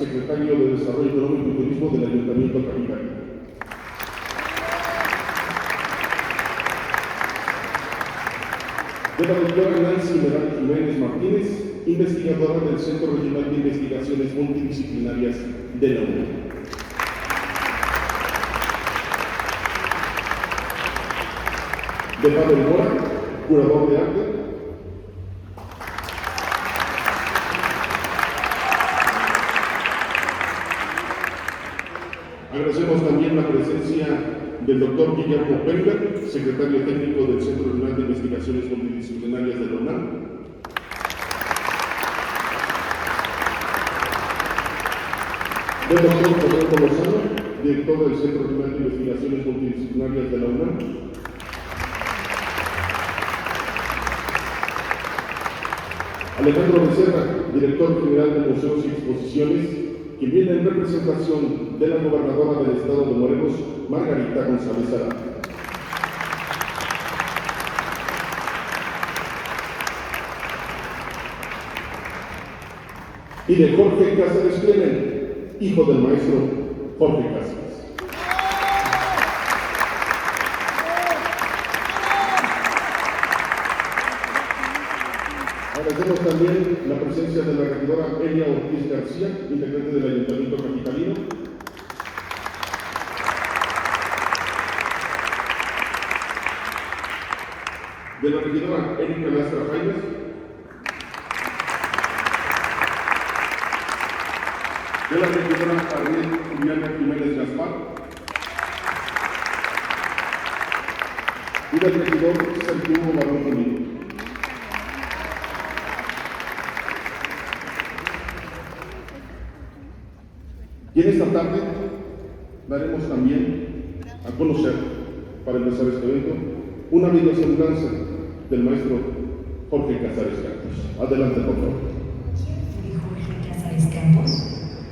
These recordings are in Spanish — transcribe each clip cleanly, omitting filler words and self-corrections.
Secretario de Desarrollo Económico y Turismo del Ayuntamiento Capitalino. De la doctora Nancy Meral Jiménez Martínez, investigadora del Centro Regional de Investigaciones Multidisciplinarias de la UNAM. De Pavel Mora, curador de arte. Agradecemos también la presencia del doctor Guillermo Perger, secretario técnico del Centro Regional de Investigaciones Multidisciplinarias de la UNAM. Del doctor Fernando Lozano, director del Centro Regional de Investigaciones Multidisciplinarias de la UNAM. Alejandro Becerra, director general de Museos y Exposiciones, quien viene en representación de la gobernadora del estado de Morelos, Margarita González Arana. Y de Jorge Cáceres Clemen, hijo del maestro Jorge Cáceres. Agradecemos también la presencia de la regidora Elia Ortiz García, integrante del Ayuntamiento Capitalino. De la regidora Erika Lastra Jaimes. De la regidora Ariel Juliana Jiménez Gaspar. Y del regidor Sergio Hugo Barón Camilo. Y en esta tarde daremos también a conocer, para empezar este evento, una videosemblanza del maestro Jorge Cáceres Campos. Adelante, por favor. Jorge Cáceres Campos.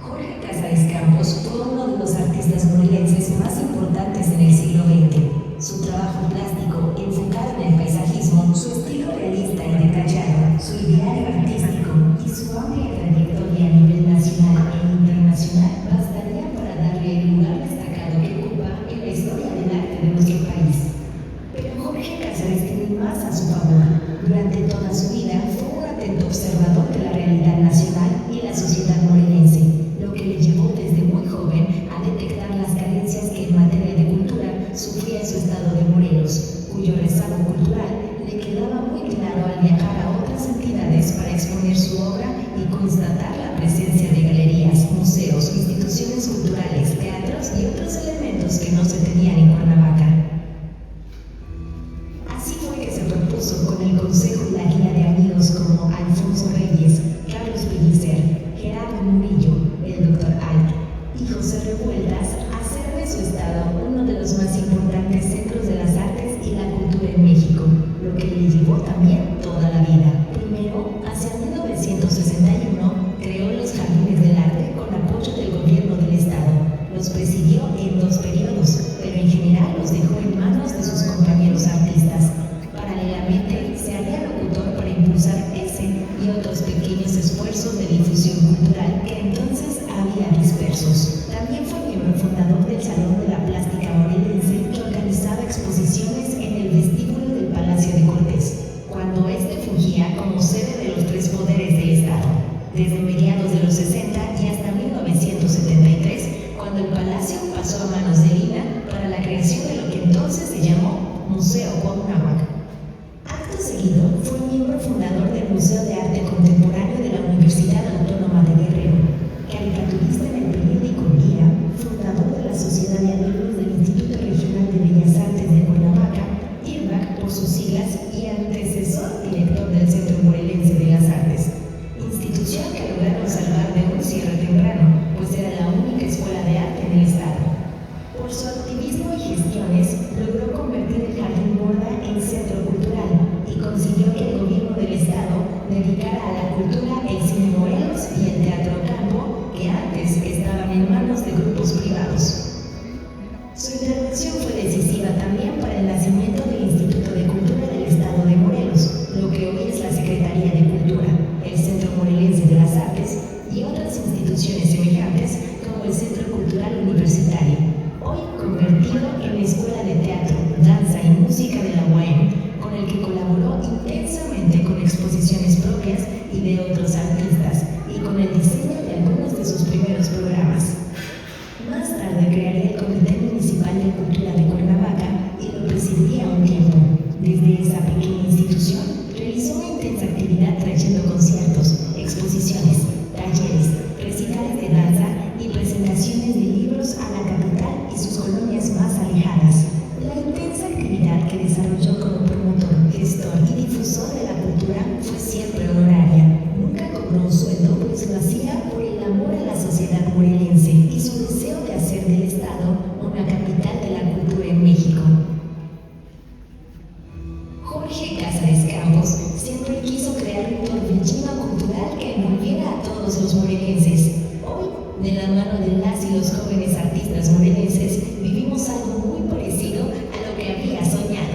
Jorge Cáceres Campos fue uno de los artistas morelenses más importantes en el siglo XX. Su trabajo plástico, enfocado en el paisajismo, su estilo realista y detallado, su ideario artístico y su amplia trayectoria a nivel nacional e internacional bastaría para darle el lugar destacado que ocupa en la historia del arte de nuestro país. Pero Jorge Cáceres tiene más a su favor. Durante toda su vida fue un atento observador de la realidad nacional y la sociedad morelense, lo que le llevó desde muy joven a detectar las carencias que en materia de cultura sufría su estado de Morelos, cuyo rezago cultural le quedaba muy claro al viajar a otras entidades para exponer su obra y constatar la presencia de galerías, museos, instituciones culturales, teatros y otros elementos que no se tenían en Cuernavaca. Así fue que se propuso con el consejo y la guía de amigos como Alfonso Reyes, Carlos Pellicer, Gerardo Murillo, el Dr. Alt y José Revueltas hacer de su estado uno de los más importantes centros de las artes y la cultura en México, lo que le llevó también toda la vida. Primero, hacia 1961, creó los Jardines del Arte con apoyo del gobierno del estado. Los presidió en 2 periodos, pero en general los dejó en manos de sus compañeros artistas. Paralelamente, se haría locutor para impulsar ese y otros pequeños esfuerzos de difusión cultural que entonces había dispersos. También fue miembro fundador del Salón de la Plástica Morelense, que organizaba exposiciones en el vestíbulo del Palacio de Cortés, cuando este fungía como sede de los 3 poderes del Estado, desde mediados de los 60 y hasta 1973, cuando el palacio pasó a manos de Lina para la creación de lo que entonces se llamó Museo Cuauhnáhuac. Acto seguido, fue miembro fundador del Museo de Arte Contemporáneo de la Universidad Autónoma de Guerrero, caricaturista en el periódico Guía, fundador de la Sociedad de Amigos de el Centro Cultural Universitario, hoy convertido en Escuela de Teatro, Danza y Música de la UAM, con el que colaboró intensamente con exposiciones propias y de otros artistas, y con el diseño de algunos de sus primeros programas. Más tarde crearía el Comité Municipal de Cultura de Cuernavaca y lo presidiría un tiempo. Desde esa pequeña institución, realizó una intensa actividad trayendo conciertos, exposiciones, talleres, recitales de danza y presentaciones de libros a la capital y sus colonias más alejadas. La intensa actividad que desarrolló como promotor, gestor y difusor de la cultura fue siempre honoraria. Nunca cobró un sueldo, pues lo hacía por el amor a la sociedad morelense y su deseo de hacer del Estado una capital de la cultura en México. Jorge Cázares Campos siempre quiso crear un torbellino cultural que envolviera a todos los morelenses. Hoy, de la mano de las y los jóvenes artistas morelenses, vivimos algo muy parecido a lo que había soñado.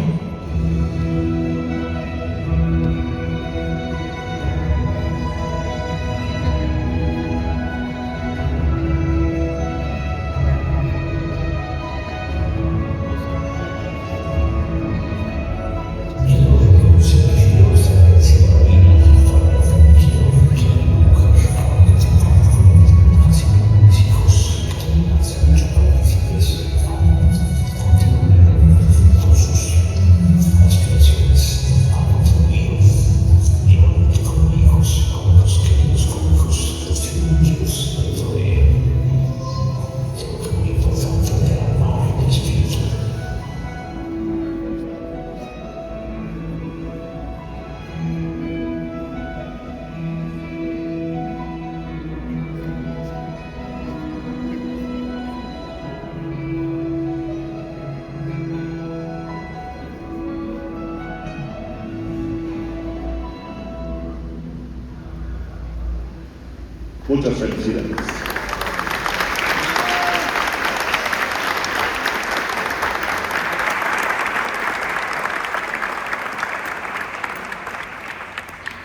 Muchas felicidades.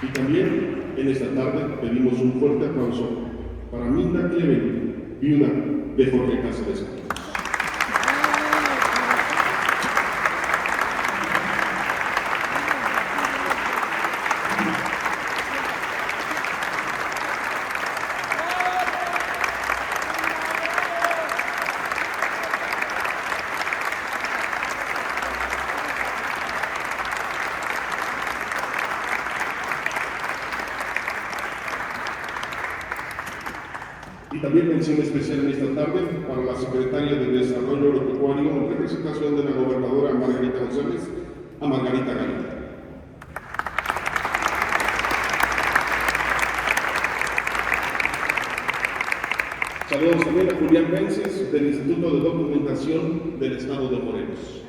Y también en esta tarde pedimos un fuerte aplauso para Minda Cleven, viuda de Jorge Cázares Campos. Y también mención especial en esta tarde para la Secretaria de Desarrollo Agropecuario en representación de la gobernadora Margarita González, a Margarita Galindo. Saludos también a Julián Vences del Instituto de Documentación del Estado de Morelos.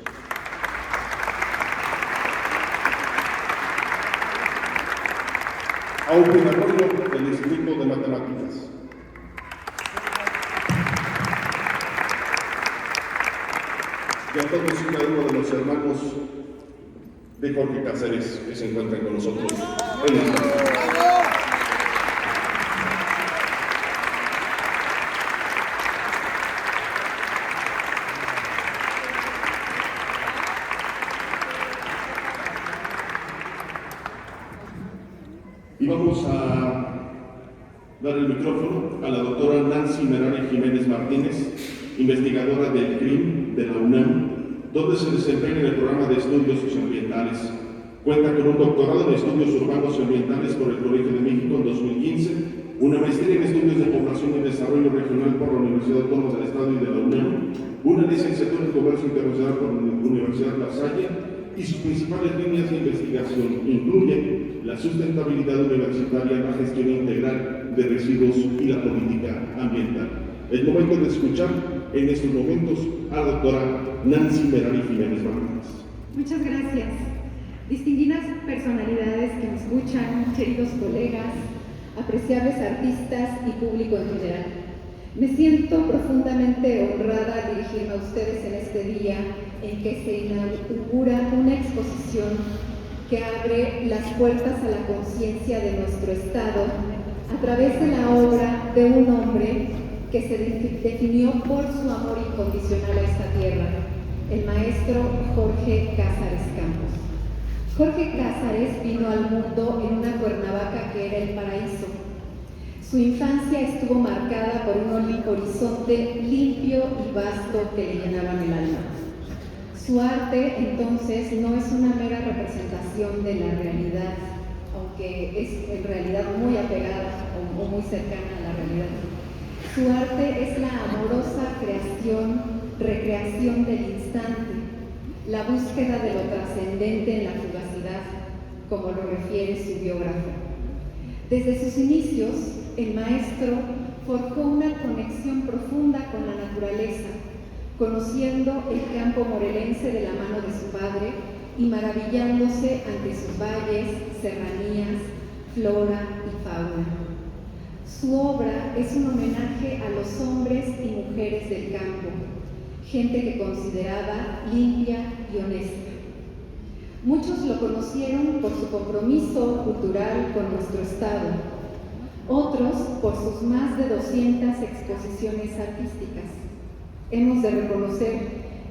A Eugen Arroyo del Instituto de Matemáticas. Y a todos y cada uno de los hermanos de Jorge Cázares que se encuentran con nosotros en esta tarde. Y vamos a dar el micrófono a la doctora Nancy Merari Jiménez Martínez, investigadora del CRIM de la UNAM, donde se desempeña en el programa de estudios socioambientales. Cuenta con un doctorado en estudios urbanos y ambientales por el Colegio de México en 2015, una maestría en estudios de población y desarrollo regional por la Universidad Autónoma del Estado y de la UNAM, una licenciatura en comercio internacional por la Universidad La Salle, y sus principales líneas de investigación incluyen la sustentabilidad universitaria, la gestión integral de residuos y la política ambiental. Es momento de escuchar en estos momentos a la doctora Nancy Merari Jiménez Martínez. Muchas gracias. Distinguidas personalidades que me escuchan, queridos colegas, apreciables artistas y público en general. Me siento profundamente honrada de dirigirme a ustedes en este día en que se inaugura una exposición que abre las puertas a la conciencia de nuestro Estado a través de la obra de un hombre que se definió por su amor incondicional a esta tierra, el maestro Jorge Cázares Campos. Jorge Cázares vino al mundo en una Cuernavaca que era el paraíso. Su infancia estuvo marcada por un horizonte limpio y vasto que le llenaban el alma. Su arte, entonces, no es una mera representación de la realidad, aunque es en realidad muy apegada o muy cercana a la realidad. Su arte es la amorosa recreación del instante, la búsqueda de lo trascendente en la fugacidad, como lo refiere su biógrafo. Desde sus inicios, el maestro forjó una conexión profunda con la naturaleza, conociendo el campo morelense de la mano de su padre y maravillándose ante sus valles, serranías, flora y fauna. Su obra es un homenaje a los hombres y mujeres del campo, gente que consideraba limpia y honesta. Muchos lo conocieron por su compromiso cultural con nuestro estado, otros por sus más de 200 exposiciones artísticas. Hemos de reconocer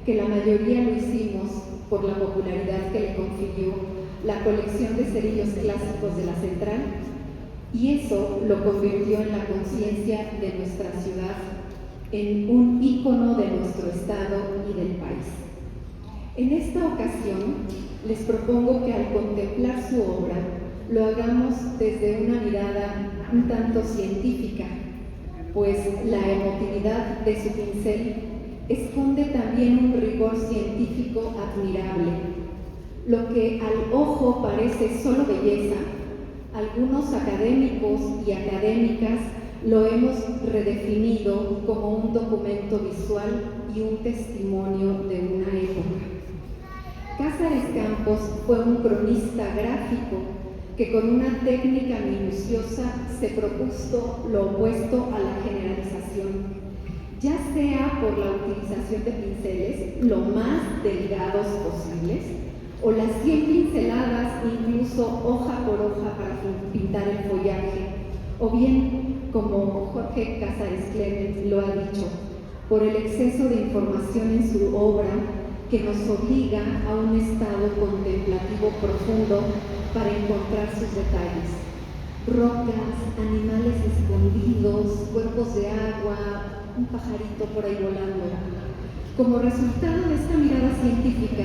que la mayoría lo hicimos por la popularidad que le confirió la colección de cerillos clásicos de la Central, y eso lo convirtió en la conciencia de nuestra ciudad, en un ícono de nuestro estado y del país. En esta ocasión, les propongo que al contemplar su obra, lo hagamos desde una mirada un tanto científica, pues la emotividad de su pincel esconde también un rigor científico admirable. Lo que al ojo parece solo belleza, algunos académicos y académicas lo hemos redefinido como un documento visual y un testimonio de una época. Cázares Campos fue un cronista gráfico que con una técnica minuciosa se propuso lo opuesto a la generalización, ya sea por la utilización de pinceles lo más delgados posibles o las 100 pinceladas, incluso hoja por hoja para pintar el follaje, o bien, como Jorge Cázares Clement lo ha dicho, por el exceso de información en su obra que nos obliga a un estado contemplativo profundo para encontrar sus detalles. Rocas, animales escondidos, cuerpos de agua, un pajarito por ahí volando. Como resultado de esta mirada científica,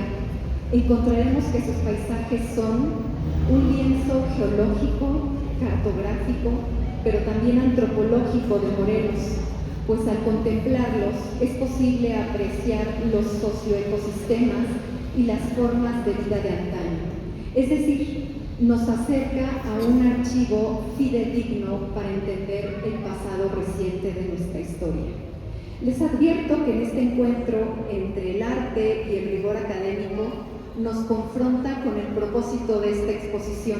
encontraremos que sus paisajes son un lienzo geológico, cartográfico, pero también antropológico de Morelos, pues al contemplarlos es posible apreciar los socioecosistemas y las formas de vida de antaño. Es decir, nos acerca a un archivo fidedigno para entender el pasado reciente de nuestra historia. Les advierto que en este encuentro entre el arte y el rigor académico nos confronta con el propósito de esta exposición,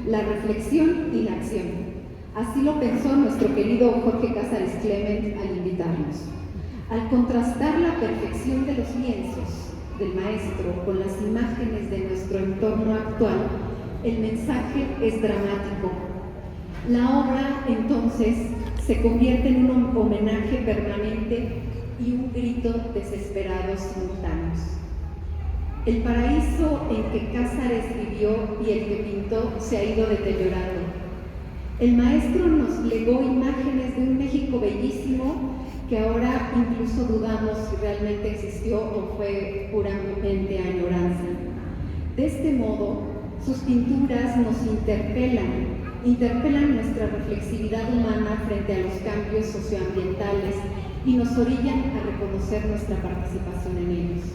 la reflexión y la acción. Así lo pensó nuestro querido Jorge Cázares Clement al invitarnos. Al contrastar la perfección de los lienzos del maestro con las imágenes de nuestro entorno actual, el mensaje es dramático. La obra, entonces, se convierte en un homenaje permanente y un grito desesperado simultáneos. El paraíso en que Cázares vivió y el que pintó se ha ido deteriorando. El maestro nos legó imágenes de un México bellísimo que ahora incluso dudamos si realmente existió o fue puramente añoranza. De este modo, sus pinturas nos interpelan nuestra reflexividad humana frente a los cambios socioambientales y nos orillan a reconocer nuestra participación en ellos.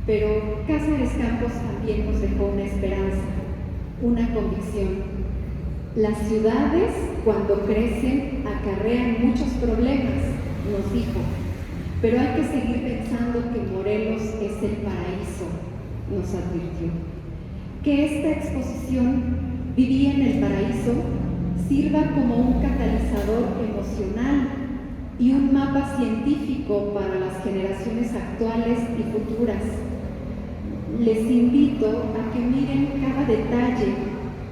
Pero Cázares Campos también nos dejó una esperanza, una convicción. Las ciudades, cuando crecen, acarrean muchos problemas, nos dijo, pero hay que seguir pensando que Morelos es el paraíso, nos advirtió. Que esta exposición, Vivía en el Paraíso, sirva como un catalizador emocional y un mapa científico para las generaciones actuales y futuras. Les invito a que miren cada detalle,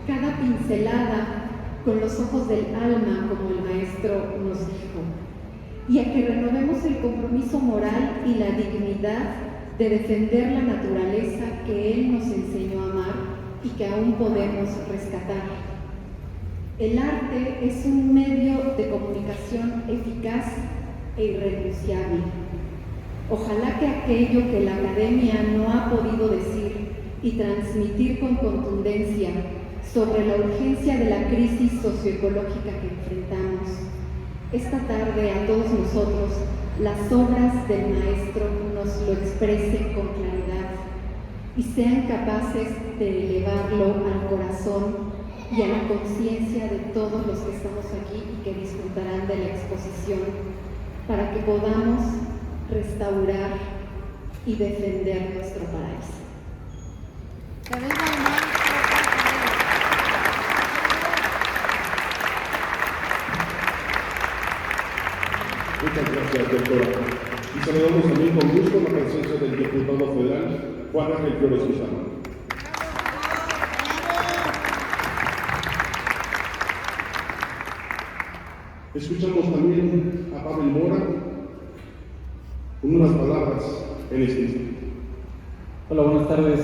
cada pincelada con los ojos del alma, como el maestro nos dijo. y a que renovemos el compromiso moral y la dignidad de defender la naturaleza que Él nos enseñó a amar y que aún podemos rescatar. El arte es un medio de comunicación eficaz e irrenunciable. Ojalá que aquello que la academia no ha podido decir y transmitir con contundencia sobre la urgencia de la crisis socioecológica que enfrentamos, esta tarde a todos nosotros las obras del maestro nos lo expresen con claridad y sean capaces de elevarlo al corazón y a la conciencia de todos los que estamos aquí y que disfrutarán de la exposición, para que podamos restaurar y defender nuestro paraíso. Muchas gracias, doctora. Y saludamos también con gusto la presencia del diputado federal, Juan Ángel Flores Guzmán. Escuchamos también a Pavel Mora con unas palabras en este instante. Hola, buenas tardes.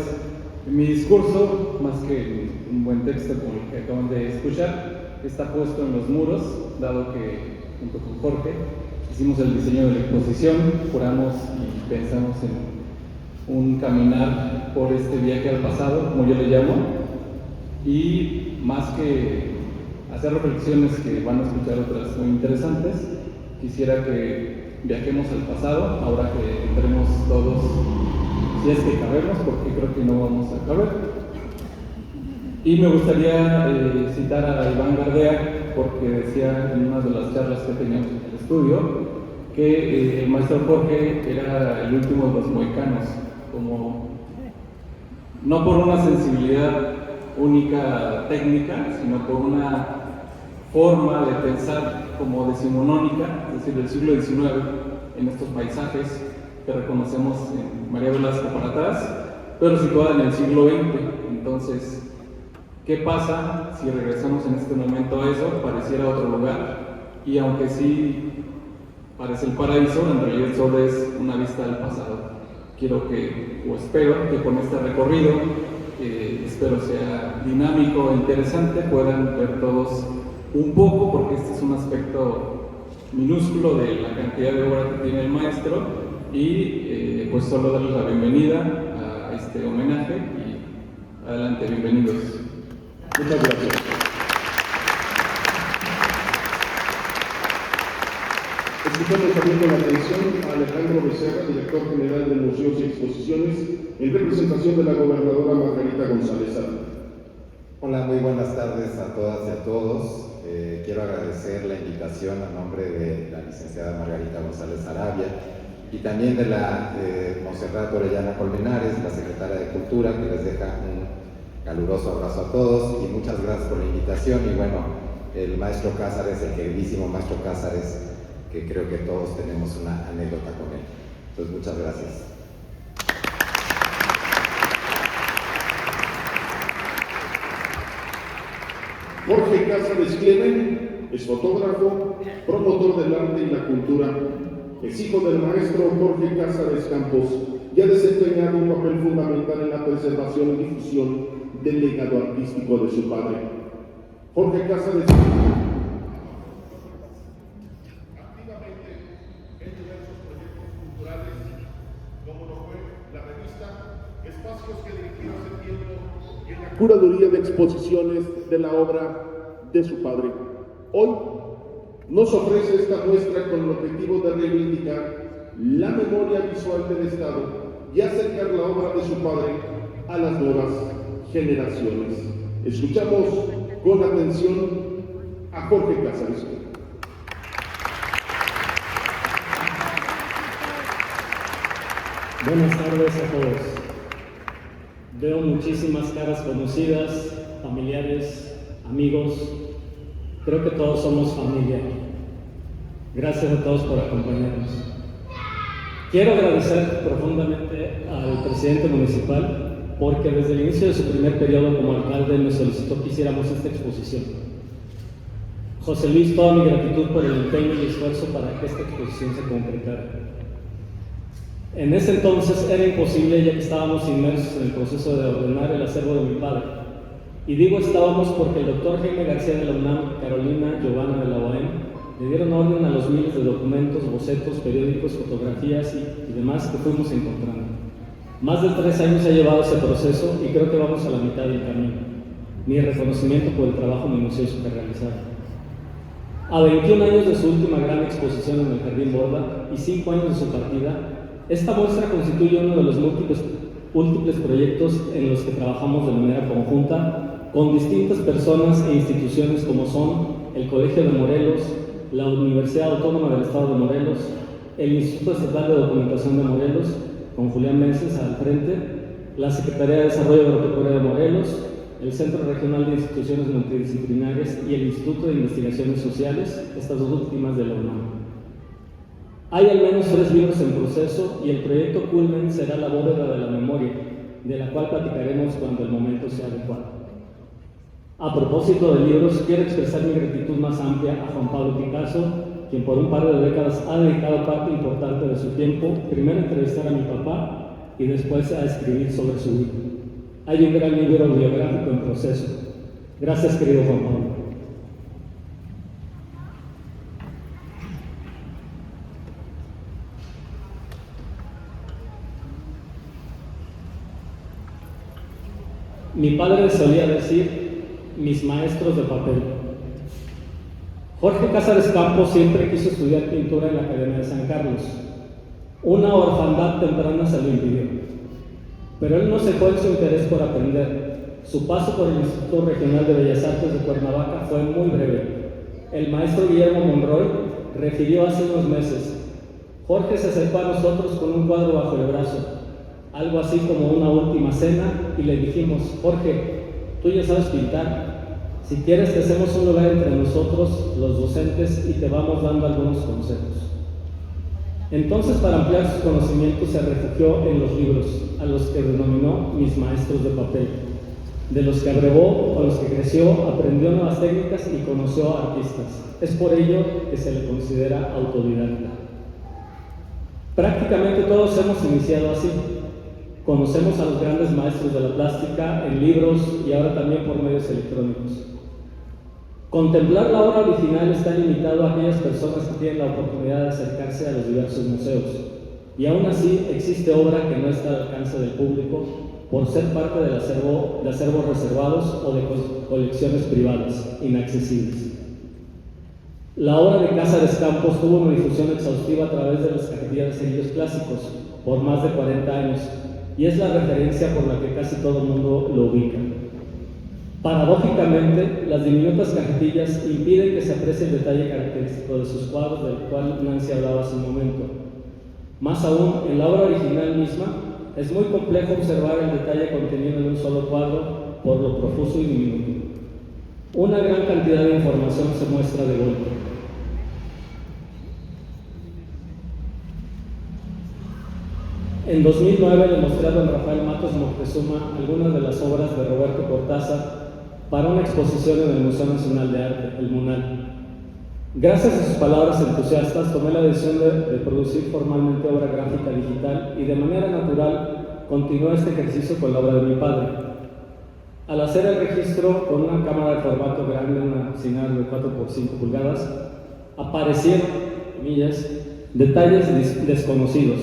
En mi discurso, más que un buen texto como el que acaban de escuchar, está puesto en los muros, dado que junto con Jorge hicimos el diseño de la exposición, juramos y pensamos en un caminar por este viaje al pasado, como yo le llamo, y más que hacer reflexiones que van a escuchar otras muy interesantes, quisiera que viajemos al pasado, ahora que entremos todos, si es que cabemos, porque creo que no vamos a caber. Y me gustaría citar a Iván Gardea, porque decía en una de las charlas que teníamos en el estudio, que el maestro Jorge era el último de los mohicanos, como no por una sensibilidad única técnica, sino por una forma de pensar como decimonónica, es decir, del siglo XIX, en estos paisajes que reconocemos en María Velasco para atrás, pero situada en el siglo XX. Entonces, ¿qué pasa si regresamos en este momento a eso? Pareciera otro lugar, y aunque sí parece el paraíso, en realidad solo es una vista al pasado. Quiero que, o espero que con este recorrido, espero sea dinámico e interesante, puedan ver todos un poco, porque este es un aspecto minúsculo de la cantidad de obra que tiene el maestro, y pues solo darles la bienvenida a este homenaje y adelante, bienvenidos. Muchas gracias. Escuchamos también con atención a Alejandro Becerra, director general de Museos y Exposiciones, en representación de la gobernadora Margarita González Araya. Hola, muy buenas tardes a todas y a todos. Quiero agradecer la invitación a nombre de la licenciada Margarita González Arabia y también de la Monserrat Orellana Colmenares, la secretaria de Cultura, que les deja un caluroso abrazo a todos y muchas gracias por la invitación. Y bueno, el maestro Cázares, el queridísimo maestro Cázares, que creo que todos tenemos una anécdota con él. Entonces, muchas gracias. Jorge Cázares Clemen es fotógrafo, promotor del arte y la cultura. Es hijo del maestro Jorge Cázares Campos y ha desempeñado un papel fundamental en la preservación y difusión del legado artístico de su padre. Jorge Cázares activamente en diversos proyectos culturales, como lo fue la revista Espacios, que dirigió hace tiempo en la curaduría de exposiciones de la obra de su padre. Hoy nos ofrece esta muestra con el objetivo de reivindicar la memoria visual del Estado y acercar la obra de su padre a las nuevas generaciones. Escuchamos con atención a Jorge Cázares. Buenas tardes a todos. Veo muchísimas caras conocidas, familiares, amigos. Creo que todos somos familia. Gracias a todos por acompañarnos. Quiero agradecer profundamente al presidente municipal porque desde el inicio de su primer periodo como alcalde me solicitó que hiciéramos esta exposición. José Luis, toda mi gratitud por el empeño y esfuerzo para que esta exposición se concretara. En ese entonces era imposible, ya que estábamos inmersos en el proceso de ordenar el acervo de mi padre. Y digo estábamos porque el doctor Jaime García de la UNAM, Carolina Giovanna de la OAM, le dieron orden a los miles de documentos, bocetos, periódicos, fotografías y demás que fuimos encontrando. Más de 3 años ha llevado ese proceso y creo que vamos a la mitad del camino. Mi reconocimiento por el trabajo minucioso que realizaron. A 21 años de su última gran exposición en el Jardín Borda y 5 años de su partida, esta muestra constituye uno de los múltiples proyectos en los que trabajamos de manera conjunta con distintas personas e instituciones como son el Colegio de Morelos, la Universidad Autónoma del Estado de Morelos, el Instituto Estatal de Documentación de Morelos, con Julián Meneses al frente, la Secretaría de Desarrollo Agropecuario de Morelos, el Centro Regional de Instituciones Multidisciplinarias y el Instituto de Investigaciones Sociales, estas dos últimas de la UNAM. Hay al menos 3 libros en proceso y el proyecto culmen será la bóveda de la memoria, de la cual platicaremos cuando el momento sea adecuado. A propósito de libros, quiero expresar mi gratitud más amplia a Juan Pablo Picasso, quien por un par de décadas ha dedicado parte importante de su tiempo, primero a entrevistar a mi papá y después a escribir sobre su vida. Hay un gran libro biográfico en proceso. Gracias, querido Juan Pablo. Mi padre solía decir, mis maestros de papel. Jorge Cázares Campos siempre quiso estudiar pintura en la Academia de San Carlos. Una orfandad temprana se lo impidió. Pero él no cejó en su interés por aprender. Su paso por el Instituto Regional de Bellas Artes de Cuernavaca fue muy breve. El maestro Guillermo Monroy refirió hace unos meses, Jorge se acercó a nosotros con un cuadro bajo el brazo, algo así como una última cena, y le dijimos, Jorge, tú ya sabes pintar, si quieres te hacemos un lugar entre nosotros, los docentes, y te vamos dando algunos consejos. Entonces, para ampliar sus conocimientos, se refugió en los libros, a los que denominó mis maestros de papel, de los que abrevó, con los que creció, aprendió nuevas técnicas y conoció a artistas. Es por ello que se le considera autodidacta. Prácticamente todos hemos iniciado así. Conocemos a los grandes maestros de la plástica en libros y ahora también por medios electrónicos. Contemplar la obra original está limitado a aquellas personas que tienen la oportunidad de acercarse a los diversos museos. Y aún así existe obra que no está al alcance del público por ser parte de acervos reservados o de colecciones privadas, inaccesibles. La obra de Cázares Campos tuvo una difusión exhaustiva a través de las cajetillas de cerillos clásicos por más de 40 años y es la referencia por la que casi todo el mundo lo ubica. Paradójicamente, las diminutas cajetillas impiden que se aprecie el detalle característico de sus cuadros, del cual Nancy hablaba hace un momento. Más aún, en la obra original misma, es muy complejo observar el detalle contenido en un solo cuadro por lo profuso y diminuto. Una gran cantidad de información se muestra de golpe. En 2009 le mostré a don Rafael Matos Moctezuma algunas de las obras de Roberto Cortázar para una exposición en el Museo Nacional de Arte, el MUNAL. Gracias a sus palabras entusiastas, tomé la decisión de producir formalmente obra gráfica digital y de manera natural continué este ejercicio con la obra de mi padre. Al hacer el registro con una cámara de formato grande, una Cinar de 4x5 pulgadas, aparecieron, comillas, detalles desconocidos.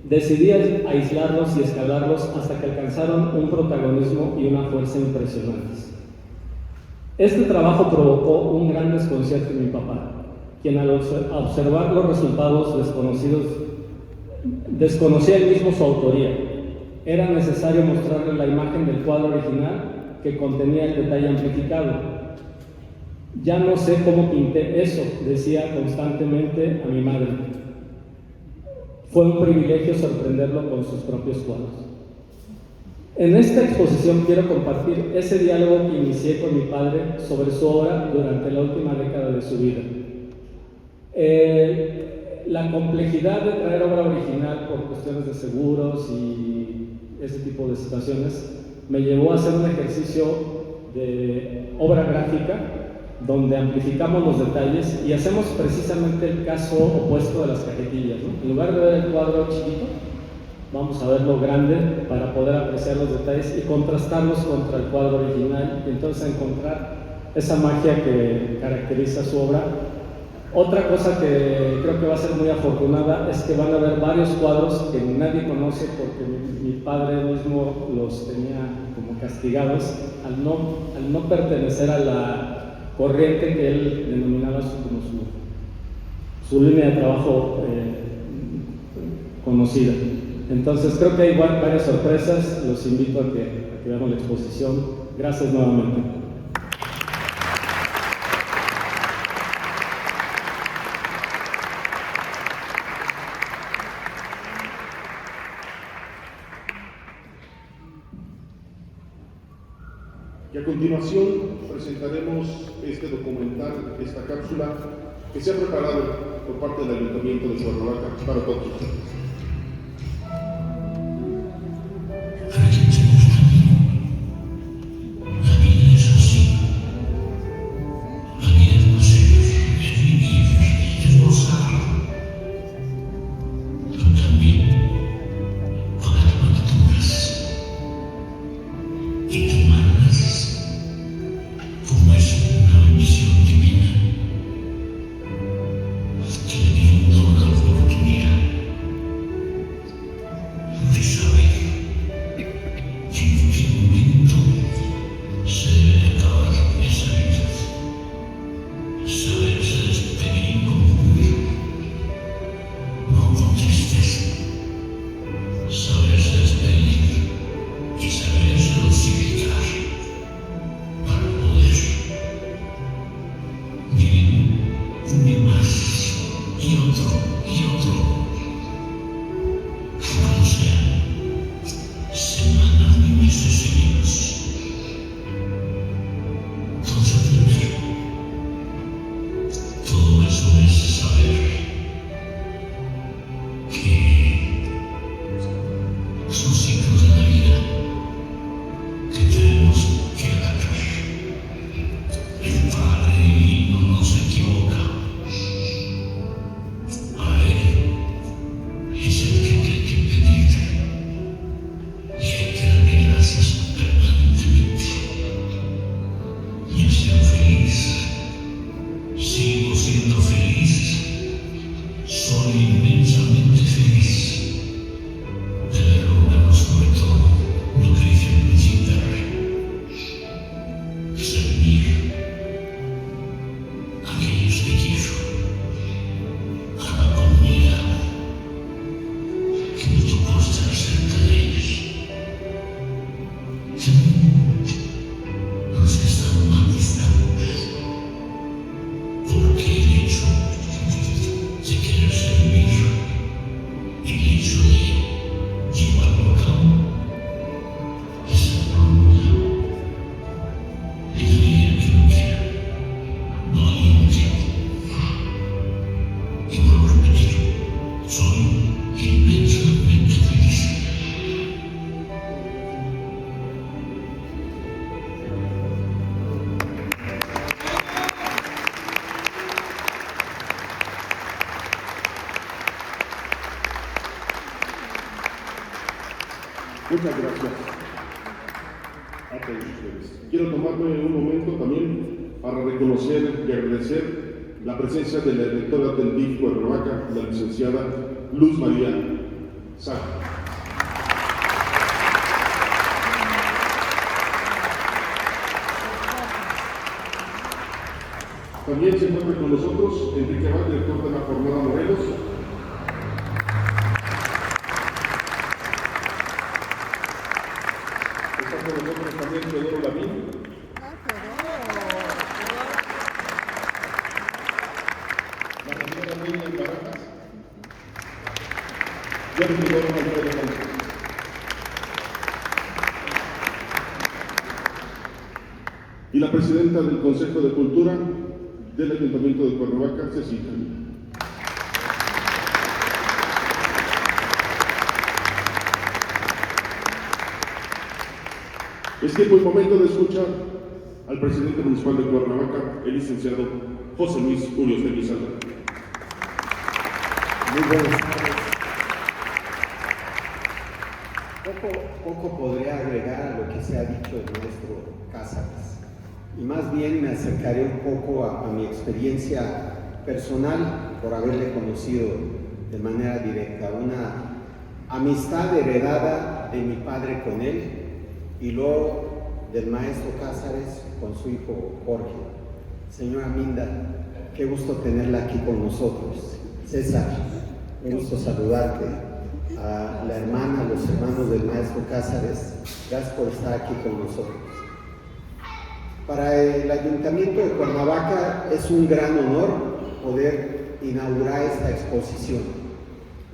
Decidí aislarlos y escalarlos hasta que alcanzaron un protagonismo y una fuerza impresionantes. Este trabajo provocó un gran desconcierto en mi papá, quien al observar los resultados desconocidos, desconocía él mismo su autoría. Era necesario mostrarle la imagen del cuadro original que contenía el detalle amplificado. Ya no sé cómo pinté eso, decía constantemente a mi madre. Fue un privilegio sorprenderlo con sus propios cuadros. En esta exposición quiero compartir ese diálogo que inicié con mi padre sobre su obra durante la última década de su vida. La complejidad de traer obra original por cuestiones de seguros y ese tipo de situaciones me llevó a hacer un ejercicio de obra gráfica donde amplificamos los detalles y hacemos precisamente el caso opuesto de las cajetillas, ¿no? En lugar de ver el cuadro chiquito, vamos a verlo grande para poder apreciar los detalles y contrastarlos contra el cuadro original y entonces encontrar esa magia que caracteriza su obra. Otra cosa que creo que va a ser muy afortunada es que van a haber varios cuadros que nadie conoce porque mi padre mismo los tenía como castigados al no pertenecer a la corriente que él denominaba como su línea de trabajo conocida. Entonces creo que hay varias sorpresas, los invito a que veamos la exposición. Gracias nuevamente. Y a continuación presentaremos este documental, esta cápsula que se ha preparado por parte del Ayuntamiento de Cuernavaca para todos ustedes. Muchas gracias a todos ustedes. Quiero tomarme un momento también para reconocer y agradecer la presencia de la directora del DIF Cuernavaca, la licenciada Luz María Sá. También se encuentra con nosotros Enrique Abad, director de la Jornada Morelos. Está con nosotros también Teodoro Lavín. La señora Miriam Barajas. Y el señor Alfredo Sánchez. Y la presidenta del Consejo de Cultura del Ayuntamiento de Cuernavaca, Cecilia. Es tiempo y momento de escuchar al presidente municipal de Cuernavaca, el licenciado José Luis Urios de Guizalda. Muy buenas tardes. Poco podría agregar a lo que se ha dicho del maestro Cázares, y más bien me acercaré un poco a mi experiencia personal por haberle conocido de manera directa, una amistad heredada de mi padre con él y luego del maestro Cázares con su hijo Jorge. Señora Minda, qué gusto tenerla aquí con nosotros. César, un gusto saludarte. A la hermana, a los hermanos del maestro Cázares, gracias por estar aquí con nosotros. Para el Ayuntamiento de Cuernavaca es un gran honor poder inaugurar esta exposición.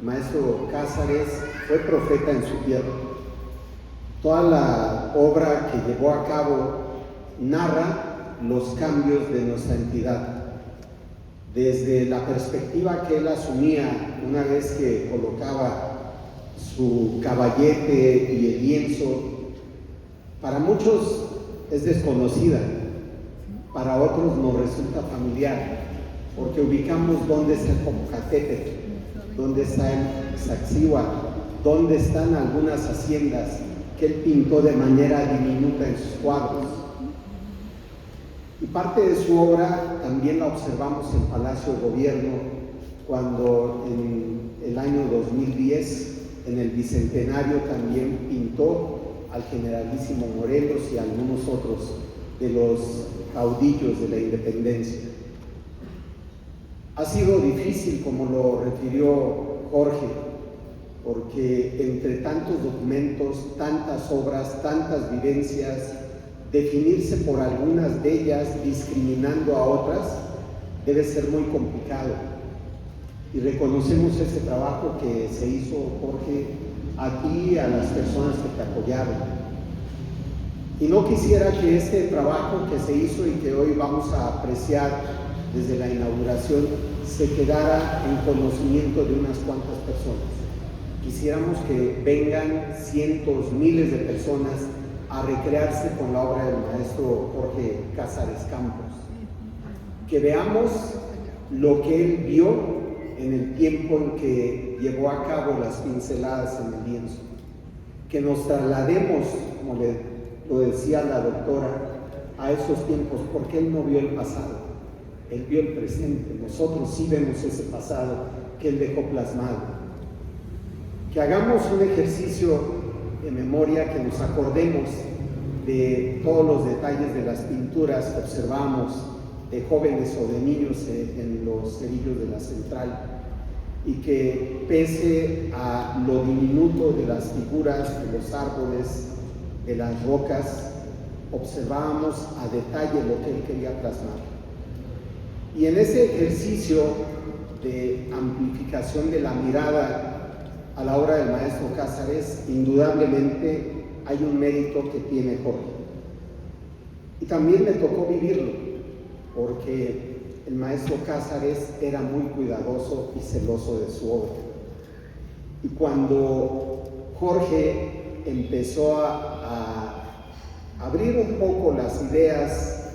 El maestro Cázares fue profeta en su tierra. Toda la obra que llevó a cabo narra los cambios de nuestra entidad. Desde la perspectiva que él asumía una vez que colocaba su caballete y el lienzo, para muchos es desconocida, para otros nos resulta familiar, porque ubicamos dónde está el Popocatépetl, dónde está el Iztaccíhuatl, dónde están algunas haciendas que él pintó de manera diminuta en sus cuadros. Y parte de su obra también la observamos en Palacio de Gobierno, cuando en el año 2010, en el Bicentenario, también pintó al generalísimo Morelos y a algunos otros de los caudillos de la independencia. Ha sido difícil, como lo refirió Jorge, porque entre tantos documentos, tantas obras, tantas vivencias, definirse por algunas de ellas discriminando a otras debe ser muy complicado. Y reconocemos ese trabajo que se hizo, Jorge, a ti y a las personas que te apoyaron. Y no quisiera que este trabajo que se hizo y que hoy vamos a apreciar desde la inauguración se quedara en conocimiento de unas cuantas personas. Quisiéramos que vengan cientos, miles de personas a recrearse con la obra del maestro Jorge Cázares Campos. Que veamos lo que él vio en el tiempo en que llevó a cabo las pinceladas en el lienzo. Que nos traslademos, como lo decía la doctora, a esos tiempos, porque él no vio el pasado, él vio el presente. Nosotros sí vemos ese pasado que él dejó plasmado. Que hagamos un ejercicio de memoria, que nos acordemos de todos los detalles de las pinturas que observamos de jóvenes o de niños en los cerillos de la central, y que pese a lo diminuto de las figuras, de los árboles, de las rocas, observábamos a detalle lo que él quería plasmar. Y en ese ejercicio de amplificación de la mirada a la obra del maestro Cázares, indudablemente hay un mérito que tiene Jorge. Y también me tocó vivirlo, porque el maestro Cázares era muy cuidadoso y celoso de su obra. Y cuando Jorge empezó a abrir un poco las ideas,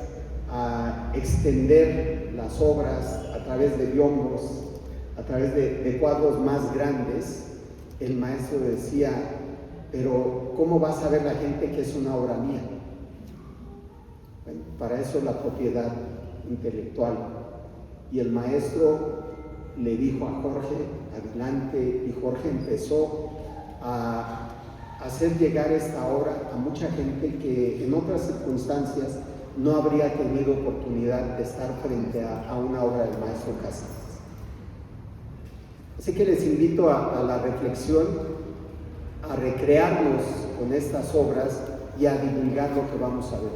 a extender las obras a través de biombos, a través de cuadros más grandes, el maestro decía: pero ¿cómo va a saber la gente que es una obra mía? Bueno, para eso la propiedad intelectual. Y el maestro le dijo a Jorge: adelante, y Jorge empezó a hacer llegar esta obra a mucha gente que en otras circunstancias no habría tenido oportunidad de estar frente a una obra del maestro Cázares. Así que les invito a la reflexión, a recrearnos con estas obras y a divulgar lo que vamos a ver.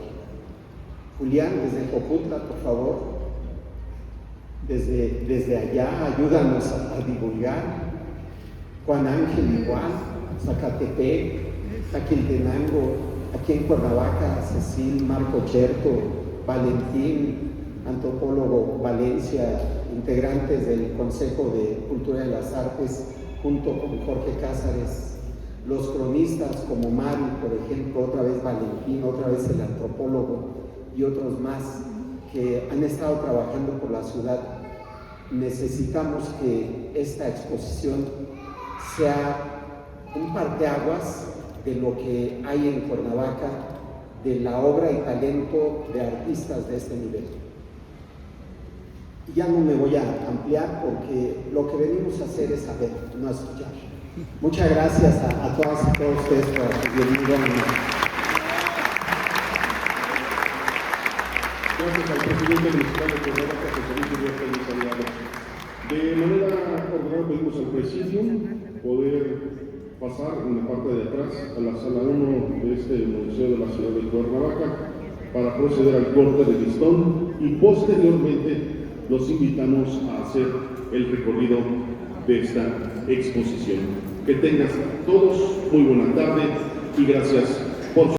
Julián, desde Jojutla, por favor, desde allá, ayúdanos a divulgar. Juan Ángel igual, Zacatepec, Taquiltenango, aquí en Cuernavaca, Cecil, Marco Cherto, Valentín, antropólogo Valencia, integrantes del Consejo de Cultura de las Artes, junto con Jorge Cázares, los cronistas como Mari, por ejemplo, otra vez Valentín, otra vez el antropólogo, y otros más que han estado trabajando por la ciudad, necesitamos que esta exposición sea un parteaguas de lo que hay en Cuernavaca, de la obra y talento de artistas de este nivel. Y ya no me voy a ampliar porque lo que venimos a hacer es saber, no a escuchar. Muchas gracias a todas y todos ustedes por venir. Gracias al presidente municipal de Cuernavaca, José Luis Uriarte Luis Salgado. De manera ordenada pedimos al presidio poder pasar en la parte de atrás a la sala 1 de este museo de la ciudad de Cuernavaca para proceder al corte de listón y posteriormente los invitamos a hacer el recorrido de esta exposición. Que tengan todos muy buena tarde y gracias